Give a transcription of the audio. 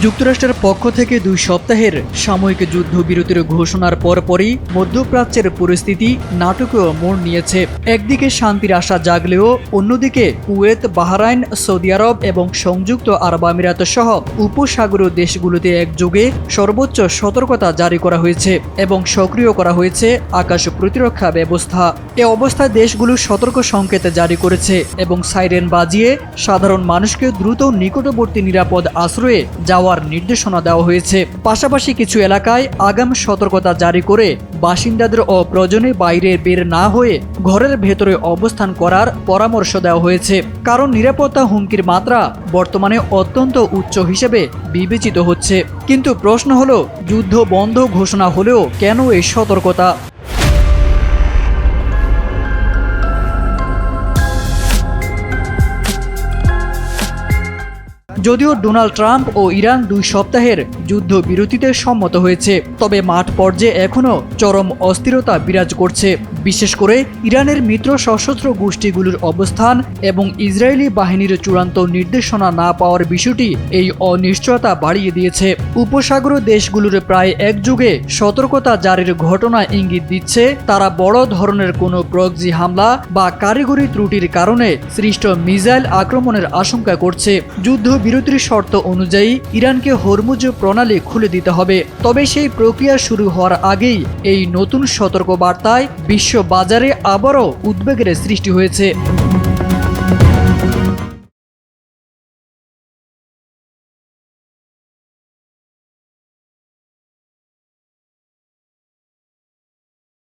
যুক্তরাষ্ট্রের পক্ষ থেকে 2 সপ্তাহের সাময়িক যুদ্ধবিরতির ঘোষণার পরপরই মধ্যপ্রাচ্যের পরিস্থিতি নাটকীয় মোড় নিয়েছে। একদিকে শান্তির আশা জাগলেও অন্যদিকে কুয়েত, বাহরাইন, সৌদি আরব এবং সংযুক্ত আরব আমিরাত সহ উপসাগরীয় দেশগুলোতে একযোগে সর্বোচ্চ সতর্কতা জারি করা হয়েছে এবং সক্রিয় করা হয়েছে আকাশ প্রতিরক্ষা ব্যবস্থা। এ অবস্থায় দেশগুলো সতর্ক সংকেত জারি করেছে এবং সাইরেন বাজিয়ে সাধারণ মানুষকে দ্রুত নিকটবর্তী নিরাপদ আশ্রয়ে যাওয়ার নির্দেশনা দেওয়া হয়েছে। পাশাপাশি কিছু এলাকায় আগাম সতর্কতা জারি করে বাসিন্দাদের অপ্রয়োজনে বাইরে বের না হয়ে ঘরের ভেতরে অবস্থান করার পরামর্শ দেওয়া হয়েছে, কারণ নিরাপত্তা হুমকির মাত্রা বর্তমানে অত্যন্ত উচ্চ হিসেবে বিবেচিত হচ্ছে। কিন্তু প্রশ্ন হলো, যুদ্ধ বন্ধ ঘোষণা হলেও কেন এই সতর্কতা? যদিও ডোনাল্ড ট্রাম্প ও ইরান 2 সপ্তাহের যুদ্ধবিরতিতে সম্মত হয়েছে, তবে মাঠ পর্যায়ে এখনও চরম অস্থিরতা বিরাজ করছে। বিশেষ করে ইরানের মিত্র সশস্ত্র গোষ্ঠীগুলোর অবস্থান এবং ইসরায়েলি বাহিনীর চূড়ান্ত নির্দেশনা না পাওয়ার বিষয়টি এই অনিশ্চয়তা বাড়িয়ে দিয়েছে। উপসাগরীয় দেশগুলোর প্রায় একযুগে সতর্কতা জারির ঘটনা ইঙ্গিত দিচ্ছে তারা বড় ধরনের কোনো প্রক্সি হামলা বা কারিগরি ত্রুটির কারণে সৃষ্ট মিসাইল আক্রমণের আশঙ্কা করছে। যুদ্ধবিরতির শর্ত অনুযায়ী ইরানকে হরমুজ প্রণালী খুলে দিতে হবে, তবে সেই প্রক্রিয়া শুরু হওয়ার আগেই এই নতুন সতর্ক বার্তায় বিশ্ব বাজারে আবারও উদ্বেগের সৃষ্টি হয়েছে।